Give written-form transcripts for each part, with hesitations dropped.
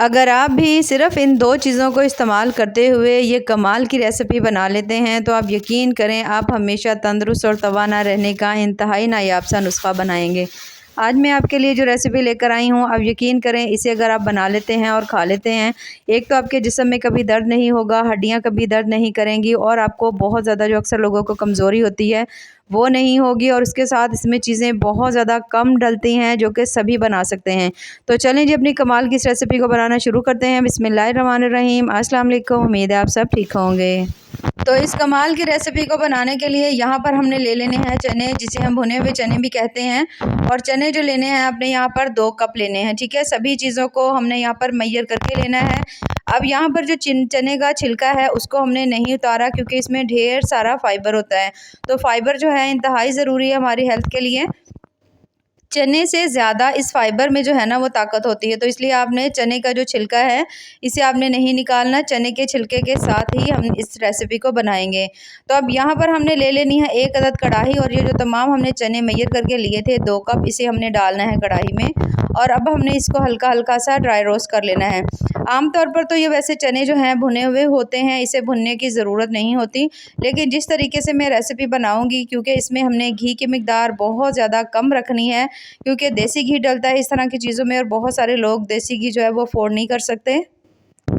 अगर आप भी सिर्फ़ इन 2 चीज़ों को इस्तेमाल करते हुए ये कमाल की रेसिपी बना लेते हैं तो आप यकीन करें आप हमेशा तंदुरुस्त और तवाना रहने का इंतहाई नायाब सा नुस्ख़ा बनाएंगे। आज मैं आपके लिए जो रेसिपी लेकर आई हूँ, आप यकीन करें इसे अगर आप बना लेते हैं और खा लेते हैं, एक तो आपके जिस्म में कभी दर्द नहीं होगा, हड्डियाँ कभी दर्द नहीं करेंगी और आपको बहुत ज़्यादा जो अक्सर लोगों को कमज़ोरी होती है वो नहीं होगी। और उसके साथ इसमें चीज़ें बहुत ज़्यादा कम डलती हैं जो कि सभी बना सकते हैं। तो चलें जी अपनी कमाल की इस रेसिपी को बनाना शुरू करते हैं। बिस्मिल्लाहिर्रहमानिर्रहीम। अस्सलाम वालेकुम। उम्मीद है आप सब ठीक होंगे। तो इस कमाल की रेसिपी को बनाने के लिए यहाँ पर हमने ले लेने हैं चने, जिसे हम भुने हुए चने भी कहते हैं। और चने जो लेने हैं आपने यहाँ पर 2 कप लेने हैं, ठीक है। सभी चीज़ों को हमने यहाँ पर मैयर करके लेना है। अब यहाँ पर जो चने का छिलका है उसको हमने नहीं उतारा क्योंकि इसमें ढेर सारा फाइबर होता है। तो फाइबर जो है इंतहाई ज़रूरी है हमारी हेल्थ के लिए। चने से ज़्यादा इस फाइबर में जो है ना वो ताकत होती है, तो इसलिए आपने चने का जो छिलका है इसे आपने नहीं निकालना। चने के छिलके के साथ ही हम इस रेसिपी को बनाएंगे। तो अब यहाँ पर हमने ले लेनी है 1 अदद कढ़ाई और ये जो तमाम हमने चने मैयर करके लिए थे 2 कप, इसे हमने डालना है कढ़ाई में। और अब हमने इसको हल्का हल्का सा ड्राई रोस्ट कर लेना है। आमतौर पर तो ये वैसे चने जो हैं भुने हुए होते हैं, इसे भुनने की ज़रूरत नहीं होती, लेकिन जिस तरीके से मैं रेसिपी बनाऊंगी क्योंकि इसमें हमने घी की मिकदार बहुत ज़्यादा कम रखनी है क्योंकि देसी घी डलता है इस तरह की चीज़ों में और बहुत सारे लोग देसी घी जो है वो अफोर्ड नहीं कर सकते।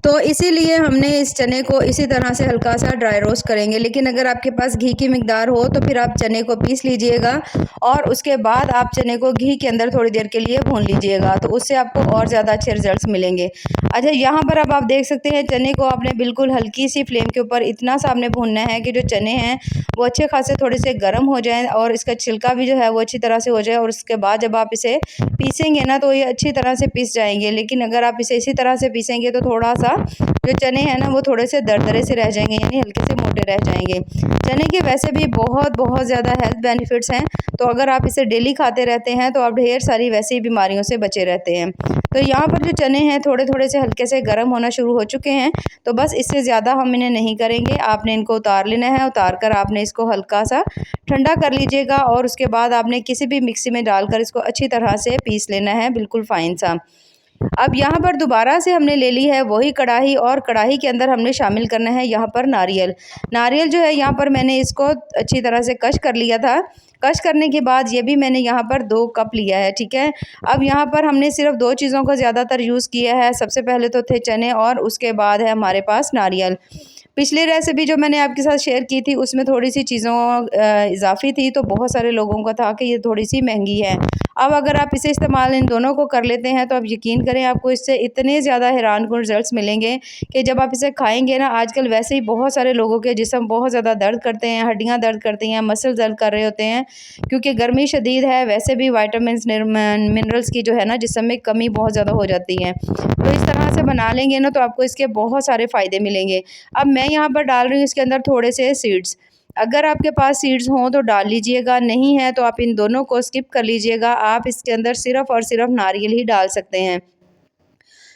तो इसीलिए हमने इस चने को इसी तरह से हल्का सा ड्राई रोस्ट करेंगे। लेकिन अगर आपके पास घी की मिकदार हो तो फिर आप चने को पीस लीजिएगा और उसके बाद आप चने को घी के अंदर थोड़ी देर के लिए भून लीजिएगा, तो उससे आपको और ज़्यादा अच्छे रिजल्ट्स मिलेंगे। अच्छा, यहाँ पर अब आप देख सकते हैं चने को आपने बिल्कुल हल्की सी फ्लेम के ऊपर इतना सा आपने भूनना है कि जो चने हैं वो अच्छे खासे थोड़े से गर्म हो जाएँ और इसका छिलका भी जो है वो अच्छी तरह से हो जाए। और उसके बाद जब आप इसे पीसेंगे ना तो ये अच्छी तरह से पीस जाएंगे। लेकिन अगर आप इसे इसी तरह से पीसेंगे तो थोड़ा सा जो चने हैं ना वो थोड़े से दरदरे से रह जाएंगे, यानी हल्के से मोटे रह जाएंगे। चने के वैसे भी बहुत बहुत ज़्यादा हेल्थ बेनिफिट्स हैं, तो अगर आप इसे डेली खाते रहते हैं तो आप ढेर सारी वैसी बीमारियों से बचे रहते हैं। तो यहाँ पर जो चने हैं थोड़े थोड़े से हल्के से गर्म होना शुरू हो चुके हैं, तो बस इससे ज़्यादा हम इन्हें नहीं करेंगे। आपने इनको उतार लेना है। उतार कर आपने इसको हल्का सा ठंडा कर लीजिएगा और उसके बाद आपने किसी भी मिक्सी में डालकर इसको अच्छी तरह से पीस लेना है, बिल्कुल फाइन सा। अब यहाँ पर दोबारा से हमने ले ली है वही कढ़ाई और कढ़ाई के अंदर हमने शामिल करना है यहाँ पर नारियल। नारियल जो है यहाँ पर मैंने इसको अच्छी तरह से कश कर लिया था। कश करने के बाद ये भी मैंने यहाँ पर 2 कप लिया है, ठीक है। अब यहाँ पर हमने सिर्फ 2 चीज़ों को ज़्यादातर यूज़ किया है। सबसे पहले तो थे चने और उसके बाद है हमारे पास नारियल। पिछली रेसिपी जो मैंने आपके साथ शेयर की थी उसमें थोड़ी सी चीज़ों इजाफी थी, तो बहुत सारे लोगों का था कि ये थोड़ी सी महंगी है। अब अगर आप इसे इस्तेमाल इन दोनों को कर लेते हैं तो आप यकीन करें आपको इससे इतने ज़्यादा हैरानकुन रिजल्ट्स मिलेंगे कि जब आप इसे खाएंगे ना, आजकल वैसे ही बहुत सारे लोगों के जिस्म बहुत ज़्यादा दर्द करते हैं, हड्डियाँ दर्द करती हैं, मसल दर्द कर रहे होते हैं क्योंकि गर्मी शदीद है। वैसे भी वाइटामिन मिनरल्स की जो है ना जिस्म में कमी बहुत ज़्यादा हो जाती है। तो इस तरह से बना लेंगे ना तो आपको इसके बहुत सारे फ़ायदे मिलेंगे। अब मैं यहाँ पर डाल रही हूँ इसके अंदर थोड़े से सीड्स। अगर आपके पास सीड्स हों तो डाल लीजिएगा, नहीं है तो आप इन दोनों को स्किप कर लीजिएगा। आप इसके अंदर सिर्फ़ और सिर्फ नारियल ही डाल सकते हैं।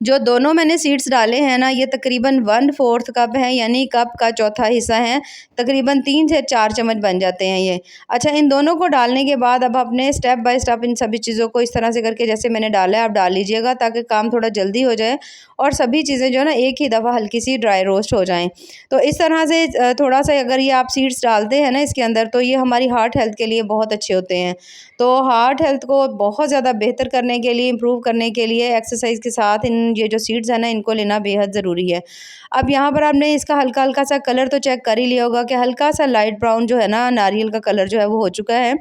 जो दोनों मैंने सीड्स डाले हैं ना ये तकरीबन 1/4 कप है, यानी कप का चौथा हिस्सा है। तकरीबन 3 से 4 चम्मच बन जाते हैं ये। अच्छा, इन दोनों को डालने के बाद अब अपने स्टेप बाय स्टेप इन सभी चीज़ों को इस तरह से करके जैसे मैंने डाला है आप डाल लीजिएगा ताकि काम थोड़ा जल्दी हो जाए और सभी चीज़ें जो है ना एक ही दफ़ा हल्की सी ड्राई रोस्ट हो जाएँ। तो इस तरह से थोड़ा सा अगर ये आप सीड्स डालते हैं ना इसके अंदर तो ये हमारी हार्ट हेल्थ के लिए बहुत अच्छे होते हैं। तो हार्ट हेल्थ को बहुत ज़्यादा बेहतर करने के लिए, इम्प्रूव करने के लिए एक्सरसाइज के साथ ये जो सीड्स हैं ना इनको लेना बेहद ज़रूरी है। अब यहाँ पर आपने इसका हल्का हल्का सा कलर तो चेक कर ही लिया होगा कि हल्का सा लाइट ब्राउन जो है ना नारियल का कलर जो है वो हो चुका है।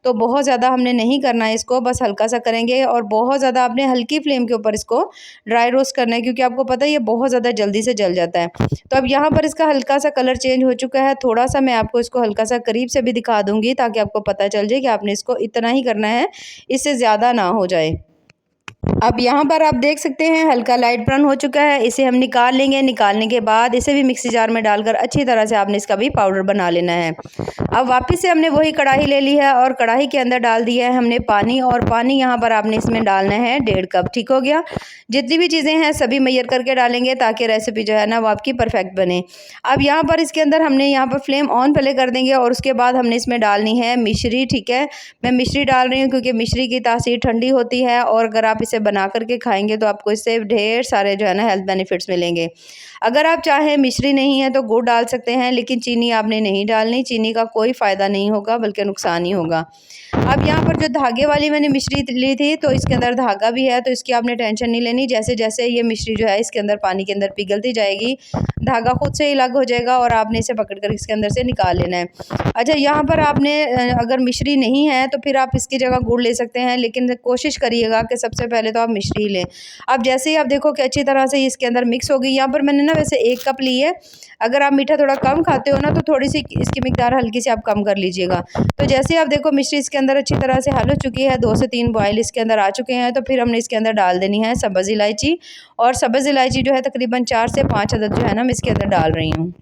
तो बहुत ज़्यादा हमने नहीं करना है इसको, बस हल्का सा करेंगे और बहुत ज़्यादा आपने हल्की फ्लेम के ऊपर इसको ड्राई रोस्ट करना है क्योंकि आपको पता है ये बहुत ज़्यादा जल्दी से जल जाता है। तो अब यहाँ पर इसका हल्का सा कलर चेंज हो चुका है। थोड़ा सा मैं आपको इसको हल्का सा करीब से भी दिखा दूँगी ताकि आपको पता चल जाए कि आपने इसको इतना ही करना है, इससे ज़्यादा ना हो जाए। अब यहाँ पर आप देख सकते हैं हल्का लाइट ब्राउन हो चुका है। इसे हम निकाल लेंगे। निकालने के बाद इसे भी मिक्सी जार में डालकर अच्छी तरह से आपने इसका भी पाउडर बना लेना है। अब वापस से हमने वही कढ़ाई ले ली है और कढ़ाई के अंदर डाल दिया है हमने पानी, और पानी यहाँ पर आपने इसमें डालना है 1.5 कप। ठीक हो गया। जितनी भी चीज़ें हैं सभी मैयर करके डालेंगे ताकि रेसिपी जो है ना वो आपकी परफेक्ट बने। अब यहाँ पर इसके अंदर हमने यहाँ पर फ्लेम ऑन पहले कर देंगे और उसके बाद हमने इसमें डालनी है मिश्री। ठीक है, मैं मिश्री डाल रही हूँ क्योंकि मिश्री की तासीर ठंडी होती है और अगर आप इसे से बना करके खाएंगे तो आपको इससे ढेर सारे जो है ना हेल्थ बेनिफिट्स मिलेंगे। अगर आप चाहें मिश्री नहीं है तो गुड़ डाल सकते हैं, लेकिन चीनी आपने नहीं डालनी। चीनी का कोई फ़ायदा नहीं होगा बल्कि नुकसान ही होगा। अब यहाँ पर जो धागे वाली मैंने मिश्री ली थी तो इसके अंदर धागा भी है, तो इसकी आपने टेंशन नहीं लेनी। जैसे जैसे ये मिश्री जो है इसके अंदर पानी के अंदर पिघलती जाएगी, धागा खुद से ही अलग हो जाएगा और आपने इसे पकड़ कर इसके अंदर से निकाल लेना है। अच्छा, यहाँ पर आपने अगर मिश्री नहीं है तो फिर आप इसकी जगह गुड़ ले सकते हैं, लेकिन कोशिश करिएगा कि सबसे पहले तो आप मिश्री ही लें। अब जैसे ही आप देखो कि अच्छी तरह से इसके अंदर मिक्स हो गई। यहाँ पर मैंने ना वैसे 1 कप ली है। अगर आप मीठा थोड़ा कम खाते हो ना तो थोड़ी सी इसकी मिकदार हल्की सी आप कम कर लीजिएगा। तो जैसे ही आप देखो मिश्री इसके अंदर अच्छी तरह से हल हो चुकी है, 2 से 3 बॉयल इसके अंदर आ चुके हैं, तो फिर हमने इसके अंदर डाल देनी है सब्ज़ इलायची। और सब्ज़ इलायची जो है तकरीबन 4 से 5 अदद जो है ना मैं इसके अंदर डाल रही हूँ।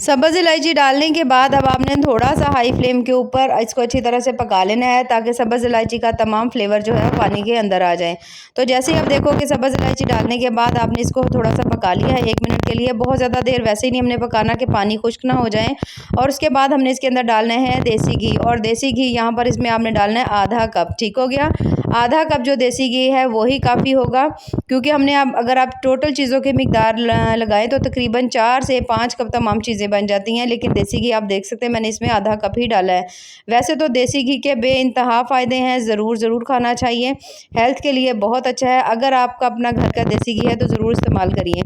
सब्ज़ इलायची डालने के बाद अब आपने थोड़ा सा हाई फ्लेम के ऊपर इसको अच्छी तरह से पका लेना है, ताकि सब्ज़ इलायची का तमाम फ्लेवर जो है पानी के अंदर आ जाए। तो जैसे ही आप देखो कि सब्ज़ इलायची डालने के बाद आपने इसको थोड़ा सा पका लिया है 1 मिनट के लिए। बहुत ज़्यादा देर वैसे ही नहीं हमने पकाना कि पानी खुश्क ना हो जाए। और उसके बाद हमने इसके अंदर डालना है देसी घी, और देसी घी यहाँ पर इसमें आपने डालना है आधा कप। ठीक हो गया, आधा कप जो देसी घी है वही काफ़ी होगा, क्योंकि हमने अब अगर आप टोटल चीज़ों की मिकदार लगाएं तो तकरीबन 4 से 5 कप तमाम चीज़ें बन जाती हैं, लेकिन देसी घी आप देख सकते हैं मैंने इसमें आधा कप ही डाला है। वैसे तो देसी घी के बेइंतहा फ़ायदे हैं, ज़रूर खाना चाहिए, हेल्थ के लिए बहुत अच्छा है। अगर आपका अपना घर का देसी घी है तो ज़रूर इस्तेमाल करिए,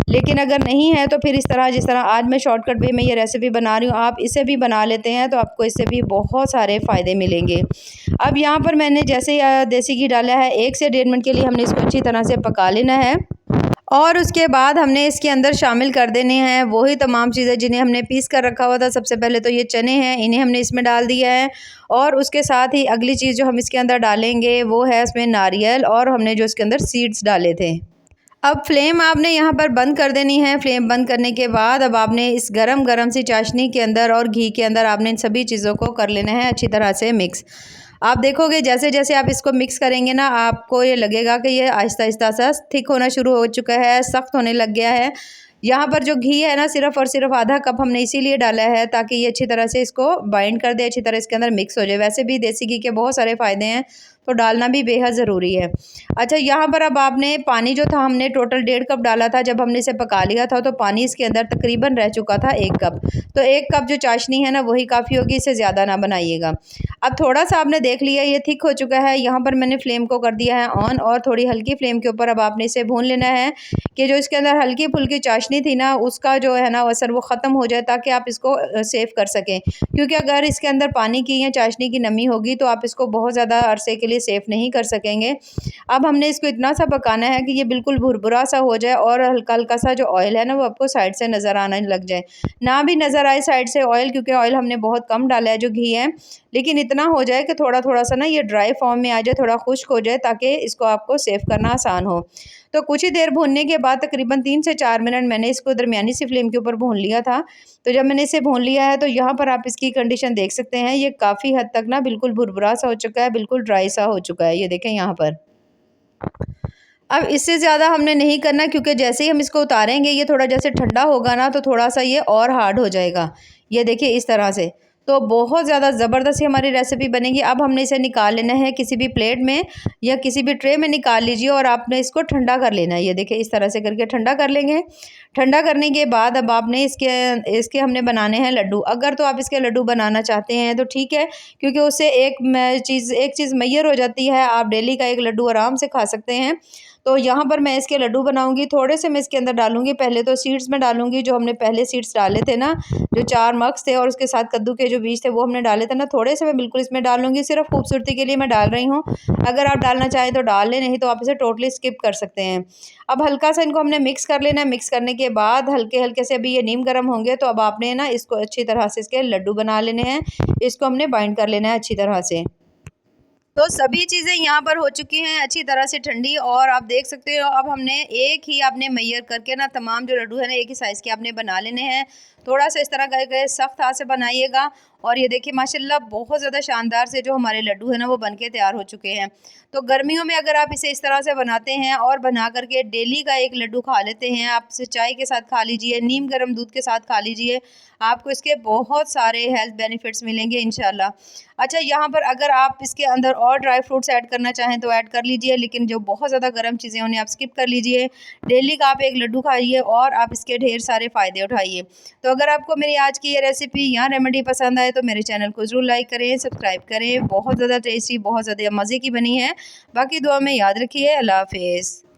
लेकिन अगर नहीं है तो फिर इस तरह जिस तरह आज मैं शॉर्टकट वे में ये रेसिपी बना रही हूँ, आप इसे भी बना लेते हैं तो आपको इससे भी बहुत सारे फ़ायदे मिलेंगे। अब यहाँ पर मैंने जैसे देसी घी डाला है, 1 से 1.5 मिनट के लिए हमने इसको अच्छी तरह से पका लेना है। और उसके बाद हमने इसके अंदर शामिल कर देने हैं वही तमाम चीज़ें जिन्हें हमने पीस कर रखा हुआ था। सबसे पहले तो ये चने हैं, इन्हें हमने इसमें डाल दिया है। और उसके साथ ही अगली चीज़ जो हम इसके अंदर डालेंगे वो है इसमें नारियल, और हमने जो इसके अंदर सीड्स डाले थे। अब फ्लेम आपने यहाँ पर बंद कर देनी है। फ्लेम बंद करने के बाद अब आपने इस गरम सी चाशनी के अंदर और घी के अंदर आपने इन सभी चीज़ों को कर लेना है अच्छी तरह से मिक्स। आप देखोगे जैसे जैसे आप इसको मिक्स करेंगे ना, आपको ये लगेगा कि ये आहिस्ता आहिस्ता सा थिक होना शुरू हो चुका है, सख्त होने लग गया है। यहाँ पर जो घी है ना सिर्फ़ और सिर्फ आधा कप हमने इसीलिए डाला है ताकि ये अच्छी तरह से इसको बाइंड कर दे, अच्छी तरह इसके अंदर मिक्स हो जाए। वैसे भी देसी घी के बहुत सारे फ़ायदे हैं, तो डालना भी बेहद ज़रूरी है। अच्छा, यहाँ पर अब आपने पानी जो था हमने टोटल 1.5 कप डाला था। जब हमने इसे पका लिया था तो पानी इसके अंदर तकरीबन रह चुका था 1 कप। तो 1 कप जो चाशनी है ना वही काफ़ी होगी, इससे ज़्यादा ना बनाइएगा। अब थोड़ा सा आपने देख लिया ये थिक हो चुका है। यहाँ पर मैंने फ्लेम को कर दिया है ऑन, और थोड़ी हल्की फ्लेम के ऊपर अब आपने इसे भून लेना है कि जो इसके अंदर हल्की फुल्की चाशनी थी ना उसका जो है ना असर वो ख़त्म हो जाए, ताकि आप इसको सेव कर सकें। क्योंकि अगर इसके अंदर पानी की या चाशनी की नमी होगी तो आप इसको बहुत ज़्यादा अरसे के लिए सेव नहीं कर सकेंगे। अब हमने इसको इतना सा पकाना है कि ये बिल्कुल भुरभुरा सा हो जाए, और हल्का हल्का सा जो ऑयल है ना वो आपको साइड से नज़र आने लग जाए। ना भी नज़र आए साइड से ऑयल, क्योंकि ऑयल हमने बहुत कम डाला है जो घी है, लेकिन इतना हो जाए कि थोड़ा थोड़ा सा ना ये ड्राई फॉर्म में आ जाए, थोड़ा खुश्क हो जाए, ताकि इसको आपको सेव करना आसान हो। तो कुछ ही देर भूनने के बाद तकरीबन 3 से 4 मिनट मैंने इसको दरमियानी सी फ्लेम के ऊपर भून लिया था। तो जब मैंने इसे भून लिया है तो यहाँ पर आप इसकी कंडीशन देख सकते हैं, ये काफ़ी हद तक ना बिल्कुल भुरभुरा सा हो चुका है, बिल्कुल ड्राई सा हो चुका है। ये देखें यहाँ पर। अब इससे ज़्यादा हमने नहीं करना, क्योंकि जैसे ही हम इसको उतारेंगे ये थोड़ा जैसे ठंडा होगा ना तो थोड़ा सा ये और हार्ड हो जाएगा। ये देखिए इस तरह से। तो बहुत ज़्यादा ज़बरदस्त हमारी रेसिपी बनेगी। अब हमने इसे निकाल लेना है किसी भी प्लेट में या किसी भी ट्रे में निकाल लीजिए, और आपने इसको ठंडा कर लेना है। ये देखिए इस तरह से करके ठंडा कर लेंगे। ठंडा करने के बाद अब आपने इसके हमने बनाने हैं लड्डू। अगर तो आप इसके लड्डू बनाना चाहते हैं तो ठीक है, क्योंकि उससे एक चीज़ मैयर हो जाती है, आप डेली का एक लड्डू आराम से खा सकते हैं। तो यहाँ पर मैं इसके लड्डू बनाऊंगी। थोड़े से मैं इसके अंदर डालूंगी, पहले तो सीड्स में डालूंगी, जो हमने पहले सीड्स डाले थे ना, जो 4 मग्स थे और उसके साथ कद्दू के जो बीज थे वो हमने डाले थे ना, थोड़े से मैं बिल्कुल इसमें डालूंगी, सिर्फ खूबसूरती के लिए मैं डाल रही हूँ। अगर आप डालना चाहें तो डाल लें, नहीं तो आप इसे टोटली स्किप कर सकते हैं। अब हल्का सा इनको हमने मिक्स कर लेना है। मिक्स करने के बाद हल्के हल्के से अभी ये नीम गर्म होंगे, तो अब आपने ना इसको अच्छी तरह से इसके लड्डू बना लेने हैं। इसको हमने बाइंड कर लेना है अच्छी तरह से। तो सभी चीज़ें यहाँ पर हो चुकी हैं अच्छी तरह से ठंडी, और आप देख सकते हो अब हमने एक ही आपने मैयर करके ना तमाम जो लड्डू है ना एक ही साइज़ के आपने बना लेने हैं। थोड़ा सा इस तरह करके सख्त हाथ से बनाइएगा, और ये देखिए माशाल्लाह बहुत ज़्यादा शानदार से जो हमारे लड्डू है ना वो बनके तैयार हो चुके हैं। तो गर्मियों में अगर आप इसे इस तरह से बनाते हैं और बना करके डेली का एक लड्डू खा लेते हैं, आप इसे चाय के साथ खा लीजिए, नीम गर्म दूध के साथ खा लीजिए, आपको इसके बहुत सारे हेल्थ बेनिफिट्स मिलेंगे इंशाल्लाह। अच्छा, यहाँ पर अगर आप इसके अंदर और ड्राई फ्रूट्स ऐड करना चाहें तो ऐड कर लीजिए, लेकिन जो बहुत ज़्यादा गर्म चीज़ें उन्हें आप स्किप कर लीजिए। डेली का आप एक लड्डू खाइए और आप इसके ढेर सारे फ़ायदे उठाइए। तो अगर आपको मेरी आज की ये रेसिपी या रेमेडी पसंद आए तो मेरे चैनल को ज़रूर लाइक करें, सब्सक्राइब करें। बहुत ज़्यादा टेस्टी, बहुत ज़्यादा मज़े की बनी है। बाकी दुआ में याद रखिए। अल्लाह हाफ़िज़।